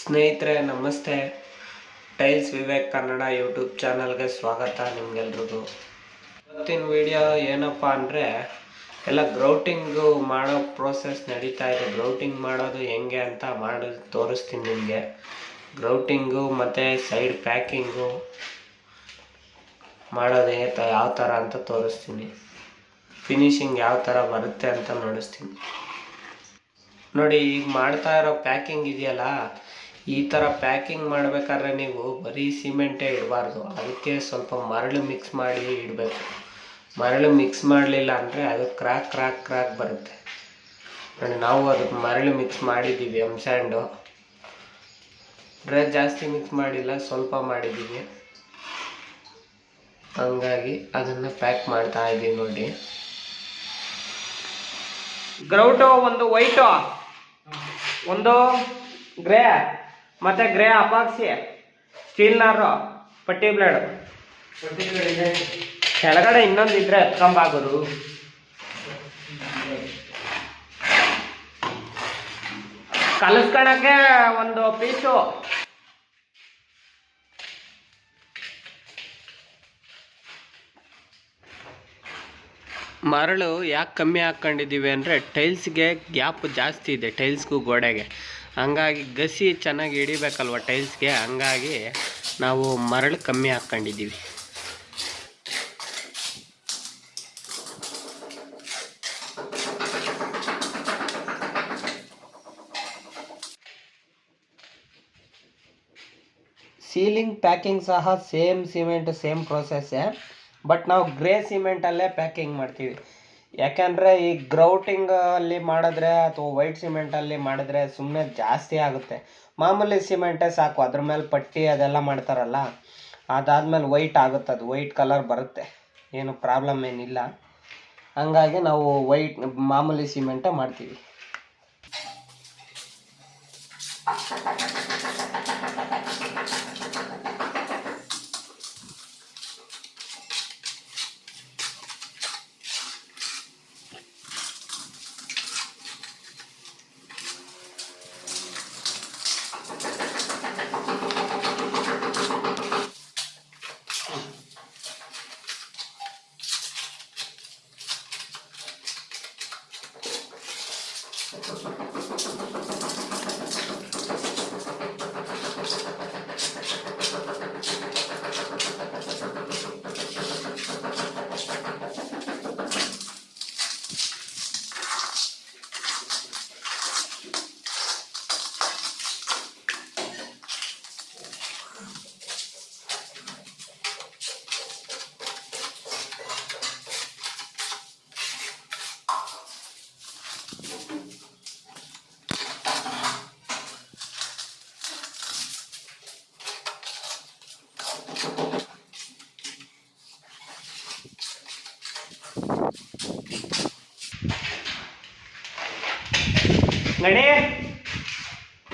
ಸ್ನೇಹಿತರೆ ನಮಸ್ತೆ. Tiles Vivek Kannada YouTube ಚಾನಲ್ಗೆ ಸ್ವಾಗತ ನಿಮ್ಗೆಲ್ರಿಗೂ. ಇವತ್ತಿನ ವಿಡಿಯೋ ಏನಪ್ಪ ಅಂದರೆ ಎಲ್ಲ ಗ್ರೌಟಿಂಗು ಮಾಡೋ ಪ್ರೋಸೆಸ್ ನಡೀತಾ ಇದೆ. ಗ್ರೌಟಿಂಗ್ ಮಾಡೋದು ಹೆಂಗೆ ಅಂತ ತೋರಿಸ್ತೀನಿ ನಿಮಗೆ. ಗ್ರೌಟಿಂಗು ಮತ್ತು ಸೈಡ್ ಪ್ಯಾಕಿಂಗು ಮಾಡೋದು ಯಾವ ಥರ ಅಂತ ತೋರಿಸ್ತೀನಿ. ಫಿನಿಶಿಂಗ್ ಯಾವ ಥರ ಬರುತ್ತೆ ಅಂತ ನೋಡಿಸ್ತೀನಿ. ನೋಡಿ, ಈಗ ಮಾಡ್ತಾ ಇರೋ ಪ್ಯಾಕಿಂಗ್ ಇದೆಯಲ್ಲ, ಈ ಥರ ಪ್ಯಾಕಿಂಗ್ ಮಾಡಬೇಕಾದ್ರೆ ನೀವು ಬರೀ ಸಿಮೆಂಟೇ ಇಡಬಾರ್ದು. ಅದಕ್ಕೆ ಸ್ವಲ್ಪ ಮರಳು ಮಿಕ್ಸ್ ಮಾಡಿ ಇಡಬೇಕು. ಮರಳು ಮಿಕ್ಸ್ ಮಾಡಲಿಲ್ಲ ಅಂದರೆ ಅದು ಕ್ರ್ಯಾಕ್ ಬರುತ್ತೆ. ನೋಡಿ, ನಾವು ಅದಕ್ಕೆ ಮರಳು ಮಿಕ್ಸ್ ಮಾಡಿದ್ದೀವಿ. ಸ್ಯಾಂಡು ಜಾಸ್ತಿ ಮಿಕ್ಸ್ ಮಾಡಿಲ್ಲ, ಸ್ವಲ್ಪ ಮಾಡಿದ್ದೀವಿ. ಹಂಗಾಗಿ ಅದನ್ನು ಪ್ಯಾಕ್ ಮಾಡ್ತಾ ಇದ್ದೀವಿ. ನೋಡಿ, ಗ್ರೌಟು ಒಂದು ವೈಟು, ಒಂದು ಗ್ರೇ, ಮತ್ತೆ ಗ್ರೇ ಅಪಾಕ್ಸಿ, ಸ್ಟೀಲ್ ನಾರು, ಪಟ್ಟಿ ಬ್ಲೇಡ್. ಕೆಳಗಡೆ ಇನ್ನೊಂದು ಇದ್ರೆ ಎತ್ಕೊಂಬಾಗೋದು. ಕಲಿಸ್ಕೊಳಕ್ಕೆ ಒಂದು ಪೀಸು. ಮರಳು ಯಾಕೆ ಕಮ್ಮಿ ಹಾಕ್ಕೊಂಡಿದ್ದೀವಿ ಅಂದರೆ ಟೈಲ್ಸ್ಗೆ ಗ್ಯಾಪ್ ಜಾಸ್ತಿ ಇದೆ, ಟೈಲ್ಸ್ಗೂ ಗೋಡೆಗೆ. ಹಂಗಾಗಿ ಗಸಿ ಚೆನ್ನಾಗಿ ಹಿಡಿಬೇಕಲ್ವ ಟೈಲ್ಸ್ಗೆ, ಹಂಗಾಗಿ ನಾವು ಮರಳು ಕಮ್ಮಿ ಹಾಕ್ಕೊಂಡಿದ್ದೀವಿ. ಸೀಲಿಂಗ್ ಪ್ಯಾಕಿಂಗ್ ಸಹ ಸೇಮ್ ಸಿಮೆಂಟ್, ಸೇಮ್ ಪ್ರೋಸೆಸ್ಸೇ. ಬಟ್ ನಾವು ಗ್ರೇ ಸಿಮೆಂಟಲ್ಲೇ ಪ್ಯಾಕಿಂಗ್ ಮಾಡ್ತೀವಿ. ಯಾಕೆಂದರೆ ಈ ಗ್ರೌಟಿಂಗಲ್ಲಿ ಮಾಡಿದ್ರೆ ಅಥವಾ ವೈಟ್ ಸಿಮೆಂಟಲ್ಲಿ ಮಾಡಿದ್ರೆ ಸುಮ್ಮನೆ ಜಾಸ್ತಿ ಆಗುತ್ತೆ. ಮಾಮೂಲಿ ಸಿಮೆಂಟೇ ಸಾಕು. ಅದ್ರ ಮೇಲೆ ಪಟ್ಟಿ ಅದೆಲ್ಲ ಮಾಡ್ತಾರಲ್ಲ, ಅದಾದಮೇಲೆ ವೈಟ್ ಆಗುತ್ತೆ, ಅದು ವೈಟ್ ಕಲರ್ ಬರುತ್ತೆ, ಏನು ಪ್ರಾಬ್ಲಮ್ ಏನಿಲ್ಲ. ಹಂಗಾಗಿ ನಾವು ಮಾಮೂಲಿ ಸಿಮೆಂಟೇ ಮಾಡ್ತೀವಿ.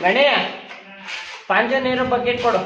ಗಣಿ ಪಾಂಚ ನೀರು ಬಕೆಟ್ ಕೊಡು.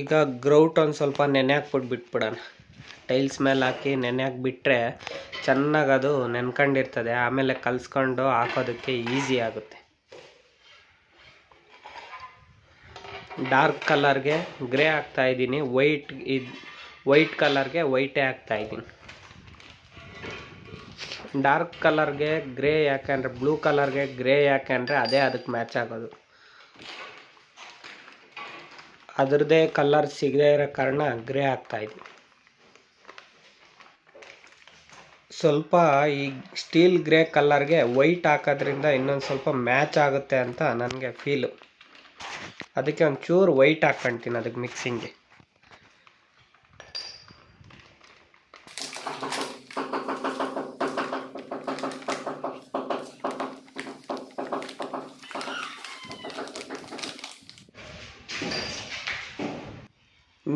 ಈಗ ಗ್ರೌಟ್ ಒಂದು ಸ್ವಲ್ಪ ನೆನೆ ಹಾಕ್ಬಿಟ್ಟು ಬಿಟ್ಬಿಡೋಣ. ಟೈಲ್ಸ್ ಮೇಲೆ ಹಾಕಿ ನೆನೆ ಹಾಕಿಬಿಟ್ರೆ ಚೆನ್ನಾಗಿ ಅದು ನೆನ್ಕೊಂಡಿರ್ತದೆ, ಆಮೇಲೆ ಕಲಿಸ್ಕೊಂಡು ಹಾಕೋದಕ್ಕೆ ಈಸಿ ಆಗುತ್ತೆ. ಡಾರ್ಕ್ ಕಲರ್ಗೆ ಗ್ರೇ ಹಾಕ್ತಾಯಿದ್ದೀನಿ, ವೈಟ್ ಕಲರ್ಗೆ ವೈಟೇ ಹಾಕ್ತಾಯಿದ್ದೀನಿ. ಡಾರ್ಕ್ ಕಲರ್ಗೆ ಗ್ರೇ ಯಾಕೆಂದರೆ, ಬ್ಲೂ ಕಲರ್ಗೆ ಗ್ರೇ ಯಾಕೆಂದರೆ ಅದೇ ಅದಕ್ಕೆ ಮ್ಯಾಚ್ ಆಗೋದು. ಅದರದ್ದೇ ಕಲರ್ ಸಿಗದೇ ಇರೋ ಕಾರಣ ಗ್ರೇ ಹಾಕ್ತಾಯಿದ್ದೀನಿ. ಸ್ವಲ್ಪ ಈ ಸ್ಟೀಲ್ ಗ್ರೇ ಕಲರ್ಗೆ ವೈಟ್ ಹಾಕೋದ್ರಿಂದ ಇನ್ನೊಂದು ಸ್ವಲ್ಪ ಮ್ಯಾಚ್ ಆಗುತ್ತೆ ಅಂತ ನನಗೆ ಫೀಲು. ಅದಕ್ಕೆ ಒಂಚೂರು ವೈಟ್ ಹಾಕ್ಕೊಳ್ತೀನಿ ಅದಕ್ಕೆ ಮಿಕ್ಸಿಂಗ್ಗೆ.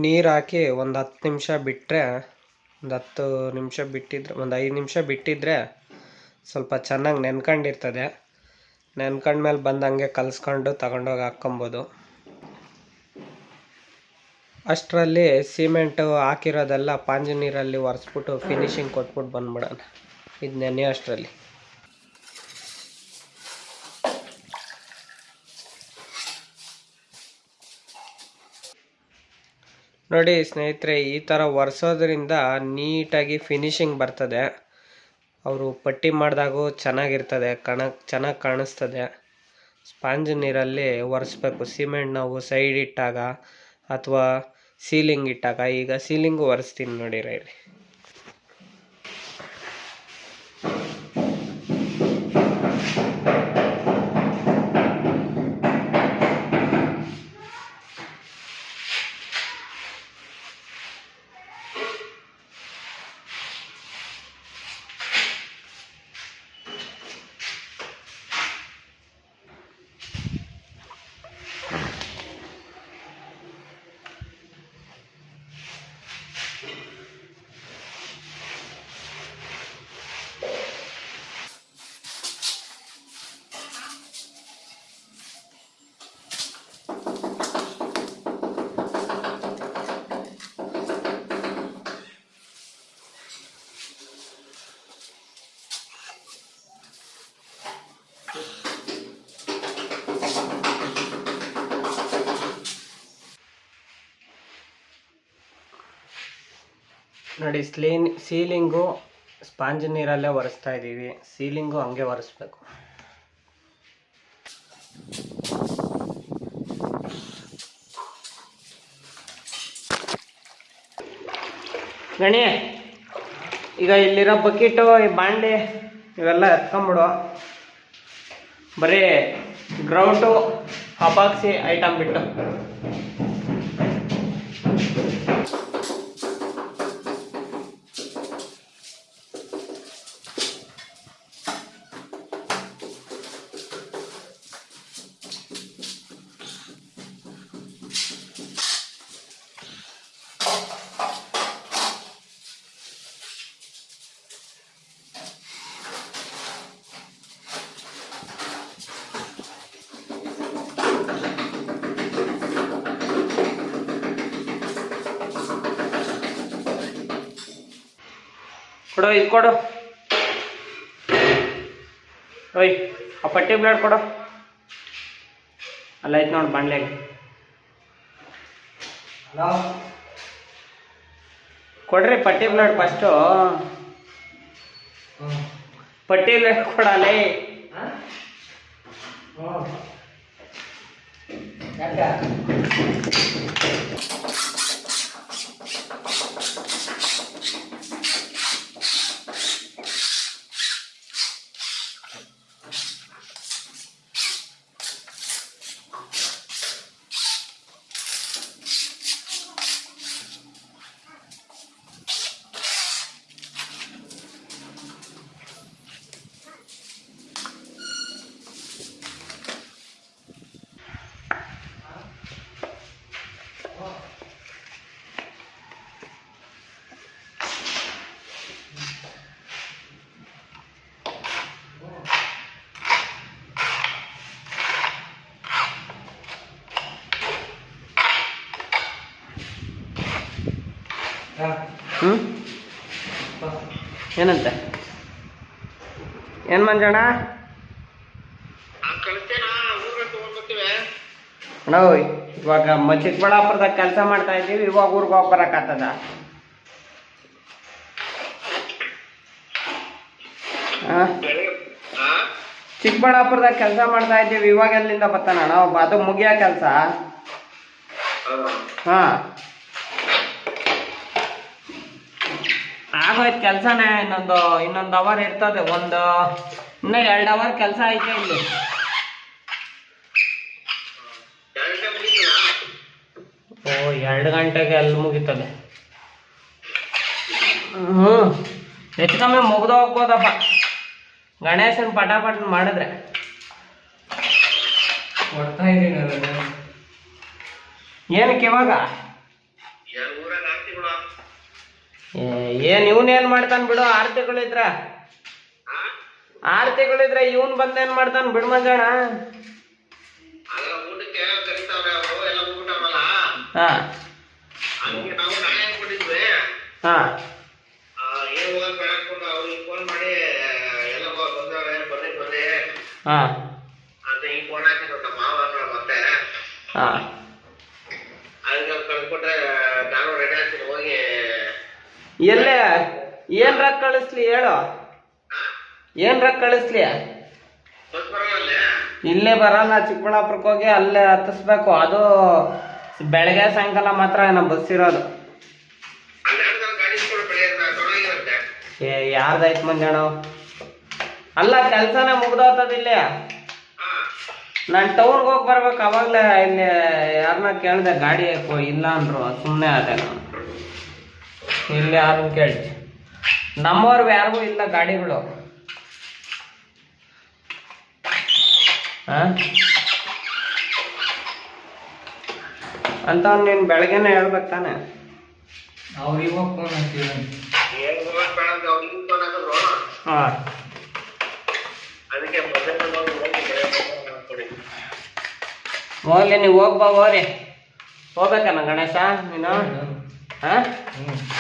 ನೀರು ಹಾಕಿ ಒಂದು 10 ನಿಮಿಷ ಬಿಟ್ಟರೆ, ಒಂದು 10 ನಿಮಿಷ ಬಿಟ್ಟಿದ್ರೆ, ಒಂದು 5 ನಿಮಿಷ ಬಿಟ್ಟಿದ್ರೆ ಸ್ವಲ್ಪ ಚೆನ್ನಾಗಿ ನೆನ್ಕೊಂಡಿರ್ತದೆ. ನೆನ್ಕೊಂಡ್ಮೇಲೆ ಬಂದಂಗೆ ಕಲಿಸ್ಕೊಂಡು ತಗೊಂಡೋಗಿ ಹಾಕ್ಕೊಬೋದು. ಅಷ್ಟರಲ್ಲಿ ಸಿಮೆಂಟು ಹಾಕಿರೋದೆಲ್ಲ ಪಾಂಜಿ ನೀರಲ್ಲಿ ಒರೆಸ್ಬಿಟ್ಟು ಫಿನಿಶಿಂಗ್ ಕೊಟ್ಬಿಟ್ಟು ಬಂದ್ಬಿಡೋಣ ಇದು ನೆನೆ ಅಷ್ಟರಲ್ಲಿ. ನೋಡಿ ಸ್ನೇಹಿತರೆ, ಈ ಥರ ಒರೆಸೋದ್ರಿಂದ ನೀಟಾಗಿ ಫಿನಿಶಿಂಗ್ ಬರ್ತದೆ. ಅವರು ಪಟ್ಟಿ ಮಾಡಿದಾಗೂ ಚೆನ್ನಾಗಿರ್ತದೆ, ಚೆನ್ನಾಗಿ ಕಾಣಿಸ್ತದೆ. ಸ್ಪಾಂಜ್ ನೀರಲ್ಲಿ ಒರೆಸ್ಬೇಕು ಸಿಮೆಂಟ್ ನಾವು ಸೈಡ್ ಇಟ್ಟಾಗ ಅಥವಾ ಸೀಲಿಂಗ್ ಇಟ್ಟಾಗ. ಈಗ ಸೀಲಿಂಗು ಒರೆಸ್ತೀನಿ ನೋಡಿರಿ. ನೋಡಿ ಸೀಲಿಂಗು ಸ್ಪಾಂಜ್ ನೀರಲ್ಲೇ ಒರೆಸ್ತಾ ಇದ್ದೀವಿ. ಸೀಲಿಂಗು ಹಂಗೆ ಒರೆಸ್ಬೇಕು. ಗಣಿ, ಈಗ ಇಲ್ಲಿರೋ ಬಕೆಟು, ಈ ಬಾಂಡೆ ಇವೆಲ್ಲ ಎತ್ಕೊಂಬಿಡು. ಬರೀ ಗ್ರೌಟು ಅಪಾಕ್ಸಿ ಐಟಮ್ ಬಿಟ್ಟು. ಕೊಡು, ಇದು ಕೊಡು. ಓಯ್, ಆ ಪಟ್ಟಿ ಬ್ಲೇಡ್ ಕೊಡು. ಅಲ್ಲ ಐತೆ ನೋಡಿ ಬಾಣ್ಲೆಗೆ. ಕೊಡ್ರಿ ಪಟ್ಟಿ ಬ್ಲೇಡ್ ಫಸ್ಟು. ಪಟ್ಟಿ ಬ್ಲೇಡ್ ಕೊಡಲೇ. ಹ್ಞೂ ಏನಂತೆ ಏನು ಮಂಜಣ್ಣ ಅಣ್ಣ ಇವಾಗ ಚಿಕ್ಕಬಳ್ಳಾಪುರದಾಗ ಕೆಲಸ ಮಾಡ್ತಾ ಇದ್ದೀವಿ, ಇವಾಗ ಊರಿಗೆ ಹೋಗಿ ಬರೋಕ್ಕಾಗ್ತದ? ಚಿಕ್ಕಬಳ್ಳಾಪುರದಾಗ ಕೆಲಸ ಮಾಡ್ತಾ ಇದ್ದೀವಿ, ಇವಾಗ ಎಲ್ಲಿಂದ ಬರ್ತಾನ ನಾವು? ಅದು ಮುಗಿಯೋ ಕೆಲಸ. ಹಾಂ ಆಗೋಯ್ತು ಕೆಲಸನೇ. ಇನ್ನೊಂದು ಅವರ್ ಇರ್ತದೆ, ಇನ್ನೂ 2 ಅವರ್ ಕೆಲಸ ಐತೆ ಇಲ್ಲಿ. ಓ 2 ಗಂಟೆಗೆ ಅಲ್ಲಿ ಮುಗಿತದೆ. ಹೆಚ್ಚು ಕಮ್ಮಿ ಮುಗ್ದು ಹೋಗ್ಬೋದಪ್ಪ ಗಣೇಶನ್ ಪಟಾಪಟ್ ಮಾಡಿದ್ರೆ. ಕೊಡ್ತಾ ಇದ್ದೀನಿ ಏನಕ್ಕೆ ಇವಾಗ? ಏನು ಇವನೇನು ಮಾಡ್ತಾನೆ ಬಿಡು. ಆರ್ತಿಗಳಿದ್ರೆ ಇವನ್ ಬಂದೇನು ಮಾಡ್ತಾನೆ ಬಿಡು ಮಂಜಣ್ಣ. ಹಾಂ ಹಾಂ ಹಾಂ ಹಾಂ ಎಲ್ಲೇ ಏನ್ರ ಕಳಿಸ್ಲಿ ಹೇಳು, ಏನ್ರ ಕಳಿಸ್ಲಿ? ಇಲ್ಲೇ ಬರಲ್ಲ, ಚಿಕ್ಕಬಳ್ಳಾಪುರಕ್ಕೆ ಹೋಗಿ ಅಲ್ಲೇ ಹತ್ತಿಸ್ಬೇಕು. ಅದು ಬೆಳಗ್ಗೆ ಸಾಯಂಕಾಲ ಮಾತ್ರ ನಮ್ಮ ಬಸ್ ಇರೋದು. ಯಾರ್ದಾಯ್ತು ಮಂಜಣ್ಣ? ಅಲ್ಲ ಕೆಲ್ಸನೇ ಮುಗ್ದೋಗ್ತದ ಇಲ್ಲಿ. ನಾನು ಟೌನ್ಗೆ ಹೋಗಿ ಬರ್ಬೇಕು. ಅವಾಗಲೇ ಇಲ್ಲಿ ಯಾರನ್ನ ಕೇಳಿದೆ, ಗಾಡಿ ಇಲ್ಲ ಅಂದ್ರು, ಸುಮ್ಮನೆ ಅದೇ ನಾನು ಇಲ್ಲಿ ಯಾರನ್ನ ಕೇಳಿ. ನಮ್ಮವ್ರು ಯಾರಿಗೂ ಇಲ್ಲ ಗಾಡಿಗಳು. ಅಂತ ನೀನು ಬೆಳಗ್ಗೆನೆ ಹೇಳ್ಬೇಕು ತಾನೆ. ಅವ್ರಿಗೆ ಹಾಂ ಹೋಗ್ಲಿ, ನೀವು ಹೋಗ್ರಿ. ಹೋಗ್ಬೇಕಣ್ಣ ಗಣೇಶ ನೀನು? ಹಾಂ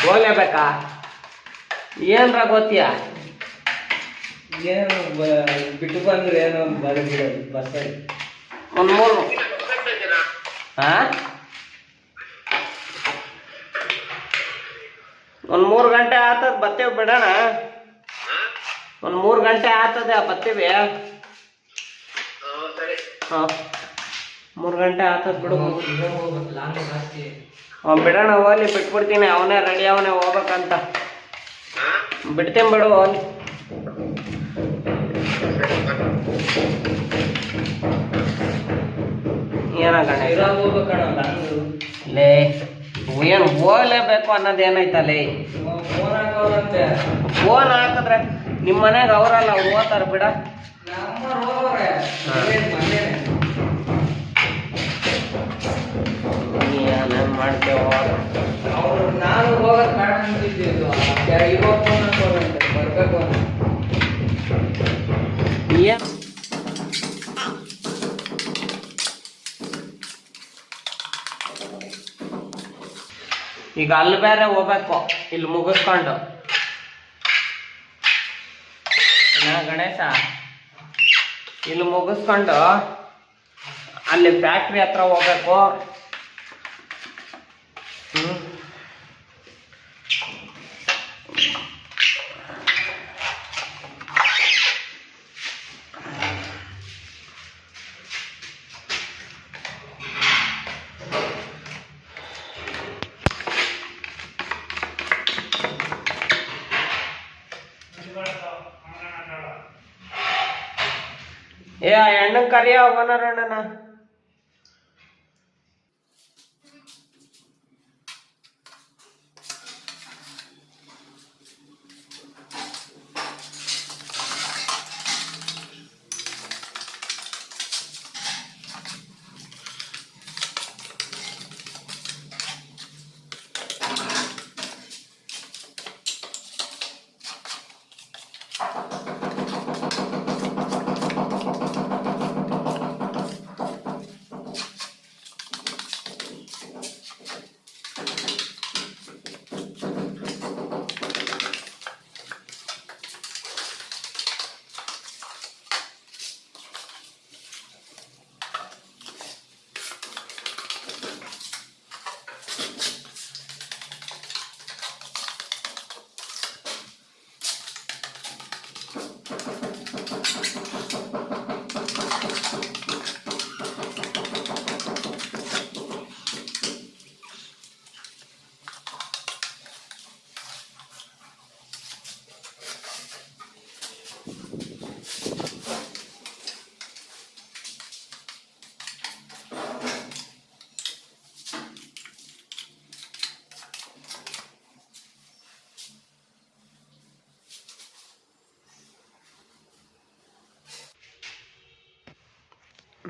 ಹೋಗ್ಲೇಬೇಕಾ? ಏನ್ರ ಗೊತ್ತೀಯ? ಏನು ಬಿಟ್ಟು ಬಂದ್ರೆ ಏನೋ ಬಸ್ಸಲ್ಲಿ ಒಂದು 3 ಹಾಂ ಒಂದು 3 ಗಂಟೆ ಆಗ್ತದೆ, ಬರ್ತೇವೆ ಬಿಡೋಣ. ಒಂದು 3 ಗಂಟೆ ಆಗ್ತದೆ, ಬರ್ತೀವಿ. ಹಾಂ 3 ಗಂಟೆ ಆಗ್ತದೆ ಬಿಡು. ಬಿಡೋಣ ಹೋಗ್ಲಿ, ಬಿಟ್ಬಿಡ್ತೀನಿ. ಅವನೇ ರೆಡಿ, ಅವನೇ ಹೋಗ್ಬೇಕಂತ. ಬಿಡ್ತೀನಿ ಬಿಡು ಹೋಗ್ಲಿ. ಏನಾಗಣ ಲೇ, ಏನು ಹೋಗ್ಲೇಬೇಕು ಅನ್ನೋದೇನೈತಲ್ಲೇ? ಫೋನ್ ಹಾಕಿದ್ರೆ ನಿಮ್ಮ ಮನೆಗೆ ಅವರಲ್ಲ, ಅವ್ರು ಓದ್ತಾರೆ ಬಿಡ. ಏನೇನು ಮಾಡ್ತೇವ ಅವ್ರು? ನಾನು ಹೋಗೋದು ಬೇಡ ಅಂತಿದ್ದು, ಬರ್ಬೇಕು ಏನು ಈಗ ಅಲ್ಲಿ ಬೇರೆ ಹೋಗ್ಬೇಕು, ಇಲ್ಲಿ ಮುಗಿಸ್ಕೊಂಡು. ಗಣೇಶ ಇಲ್ಲಿ ಮುಗಿಸ್ಕೊಂಡು ಅಲ್ಲಿ ಫ್ಯಾಕ್ಟ್ರಿ ಹತ್ರ ಹೋಗ್ಬೇಕು. ಏ ಹೆಣ್ಣು ಕರಿಯ ಹೋಗೋಣ.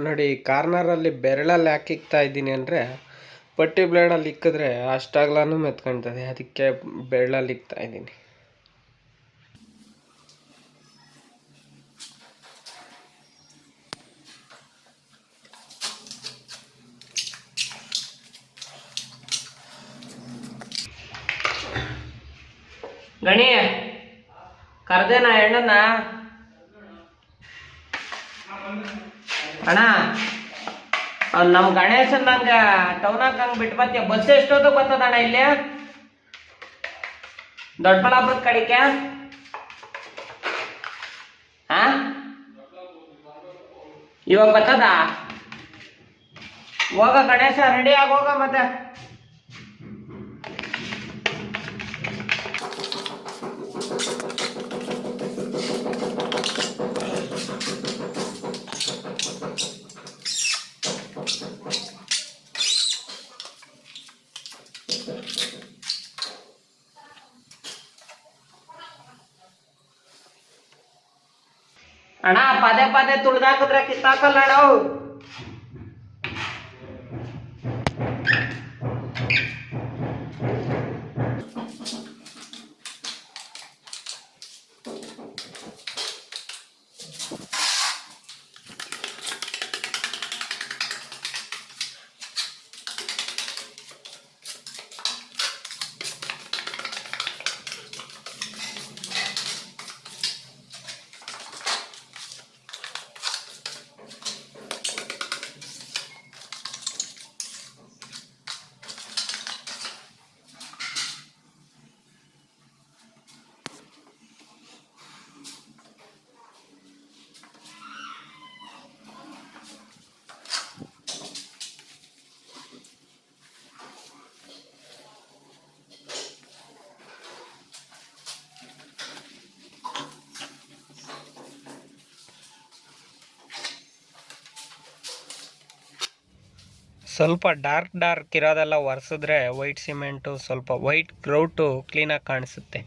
ನೋಡಿ, ಕಾರ್ನರಲ್ಲಿ ಬೆರಳಲ್ಲಿ ಯಾಕೆ ಇಕ್ತಾ ಇದ್ದೀನಿ ಅಂದರೆ, ಪಟ್ಟಿ ಬ್ಲೇಡಲ್ಲಿ ಇಕ್ಕಿದ್ರೆ ಅಷ್ಟಾಗ್ಲೂ ಮೆತ್ಕೊಳ್ತದೆ, ಅದಕ್ಕೆ ಬೆರಳಲ್ಲಿ ಇಕ್ತಾ ಇದ್ದೀನಿ. ಗಣಿ ಕರ್ದೇನ ಹೆಣ್ಣನ್ನ? ಅಣ್ಣ, ನಮ್ಮ ಗಣೇಶನ್ ನಂಗೆ ಟೌನಾಗ ಹಂಗೆ ಬಿಟ್ಟು ಬರ್ತೀಯ? ಬಸ್ ಎಷ್ಟೊತ್ತು ಬರ್ತದಣ್ಣ ಇಲ್ಲಿ ದೊಡ್ಡಬಳ್ಳಾಪುರದ ಕಡೆಗೆ? ಹಾ, ಇವಾಗ ಬರ್ತದ? ಹೋಗ ಗಣೇಶ, ರೆಡಿ ಆಗೋಗ ಮತ್ತೆ. ಅಣ್ಣ, ಪದೇ ಪದೇ ತುಳ್ದಾಕಿದ್ರೆ ಕಿತ್ತಾಕಲ್ಲ ಅಣ್ಣ. ಸ್ವಲ್ಪ ಡಾರ್ಕ್ ಇರೋದೆಲ್ಲ ಒರೆಸಿದ್ರೆ ವೈಟ್ ಸಿಮೆಂಟು, ಸ್ವಲ್ಪ ವೈಟ್ ಗ್ರೌಟು ಕ್ಲೀನಾಗಿ ಕಾಣಿಸುತ್ತೆ.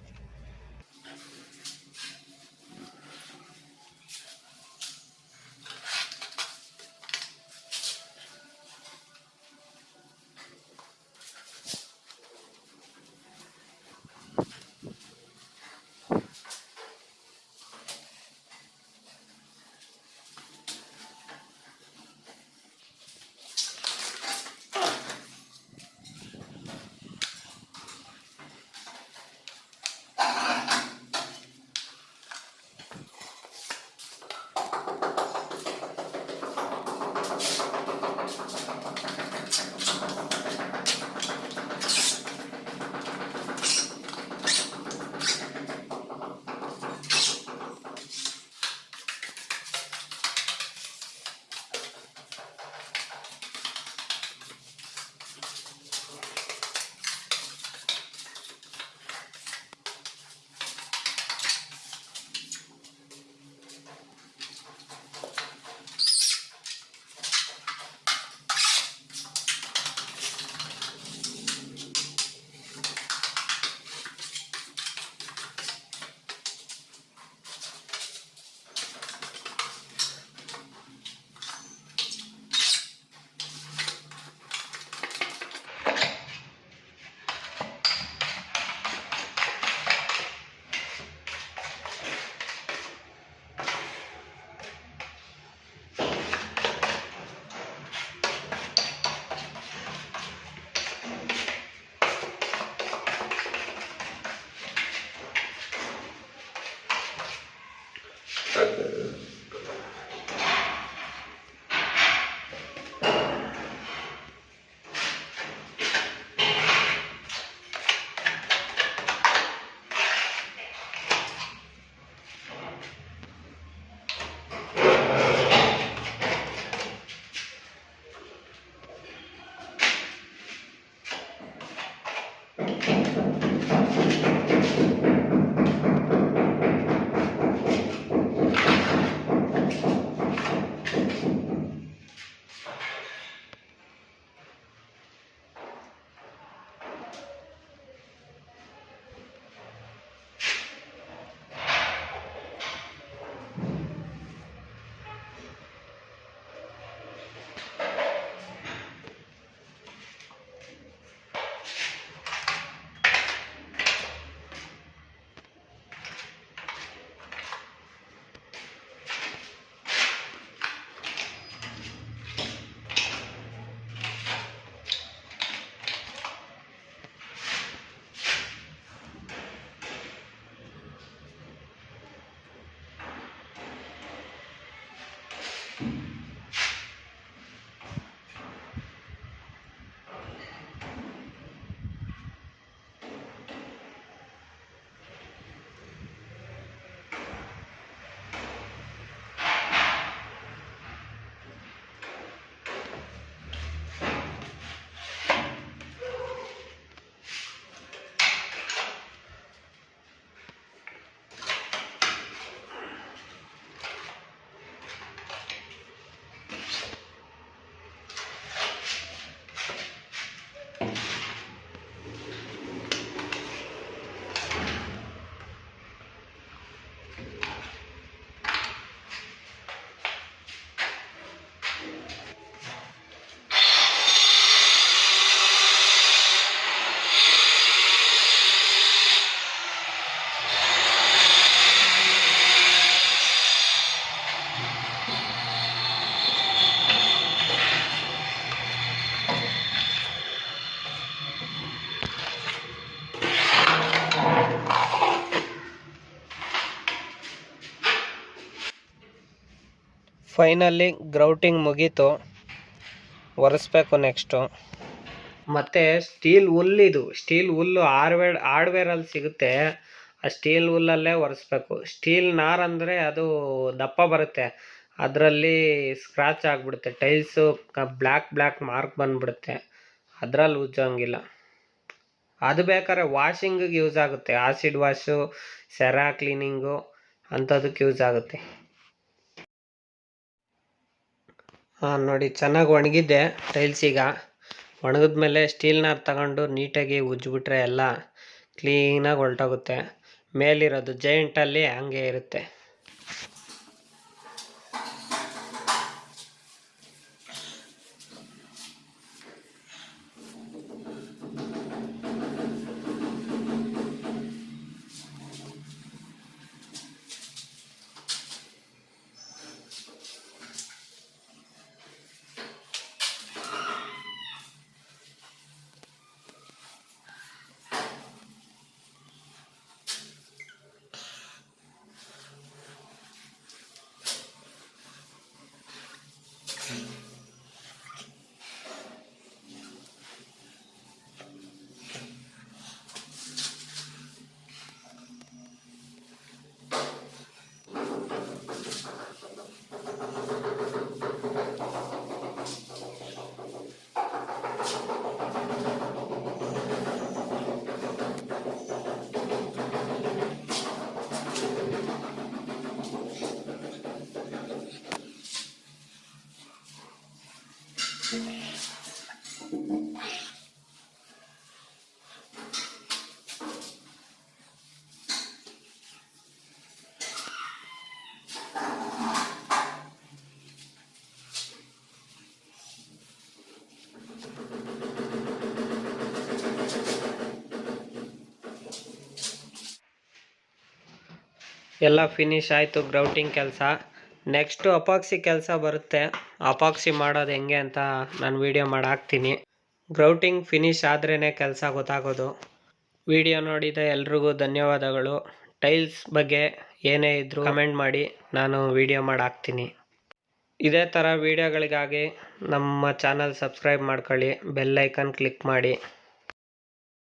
ಫೈನಲಿ ಗ್ರೌಟಿಂಗ್ ಮುಗೀತು, ಒರೆಸ್ಬೇಕು ನೆಕ್ಸ್ಟು. ಮತ್ತು ಸ್ಟೀಲ್ ಹುಲ್ಲಿದು, ಸ್ಟೀಲ್ ಹುಲ್ಲು ಹಾರ್ಡ್ವೇರಲ್ಲಿ ಸಿಗುತ್ತೆ, ಆ ಸ್ಟೀಲ್ ಹುಲ್ಲಲ್ಲೇ ಒರೆಸ್ಬೇಕು. ಸ್ಟೀಲ್ ನಾರ್ ಅಂದರೆ ಅದು ದಪ್ಪ ಬರುತ್ತೆ, ಅದರಲ್ಲಿ ಸ್ಕ್ರಾಚ್ ಆಗಿಬಿಡುತ್ತೆ, ಟೈಲ್ಸು ಬ್ಲ್ಯಾಕ್ ಮಾರ್ಕ್ ಬಂದುಬಿಡುತ್ತೆ, ಅದರಲ್ಲಿ ಉಜ್ಜೋಂಗಿಲ್ಲ. ಅದು ಬೇಕಾದ್ರೆ ವಾಷಿಂಗಿಗೆ ಯೂಸ್ ಆಗುತ್ತೆ, ಆಸಿಡ್ ವಾಶು, ಸೆರಾ ಕ್ಲೀನಿಂಗು ಅಂಥದಕ್ಕೆ ಯೂಸ್ ಆಗುತ್ತೆ. ನೋಡಿ ಚೆನ್ನಾಗಿ ಒಣಗಿದ್ದೆ ಟೈಲ್ಸೀಗ. ಒಣಗಿದ್ಮೇಲೆ ಸ್ಟೀಲ್ ನಾರ್ ತಗೊಂಡು ನೀಟಾಗಿ ಉಜ್ಜಿಬಿಟ್ರೆ ಎಲ್ಲ ಕ್ಲೀನಾಗಿ ಹೊರಟೋಗುತ್ತೆ. ಮೇಲಿರೋದು ಜೈಂಟಲ್ಲಿ ಹಂಗೆ ಇರುತ್ತೆ. ಎಲ್ಲ ಫಿನಿಶ್ ಆಯಿತು ಗ್ರೌಟಿಂಗ್ ಕೆಲಸ. ನೆಕ್ಸ್ಟು ಅಪಾಕ್ಸಿ ಕೆಲಸ ಬರುತ್ತೆ. ಅಪಾಕ್ಸಿ ಮಾಡೋದು ಹೆಂಗೆ ಅಂತ ನಾನು ವಿಡಿಯೋ ಮಾಡಿ ಹಾಕ್ತೀನಿ. ಗ್ರೌಟಿಂಗ್ ಫಿನಿಶ್ ಆದ್ರೇ ಕೆಲಸ ಗೊತ್ತಾಗೋದು. ವಿಡಿಯೋ ನೋಡಿದ ಎಲ್ರಿಗೂ ಧನ್ಯವಾದಗಳು. ಟೈಲ್ಸ್ ಬಗ್ಗೆ ಏನೇ ಇದ್ದರೂ ಕಮೆಂಟ್ ಮಾಡಿ, ನಾನು ವಿಡಿಯೋ ಮಾಡಿ ಹಾಕ್ತೀನಿ. ಇದೇ ಥರ ವಿಡಿಯೋಗಳಿಗಾಗಿ ನಮ್ಮ ಚಾನಲ್ ಸಬ್ಸ್ಕ್ರೈಬ್ ಮಾಡ್ಕೊಳ್ಳಿ, ಬೆಲ್ ಐಕನ್ ಕ್ಲಿಕ್ ಮಾಡಿ.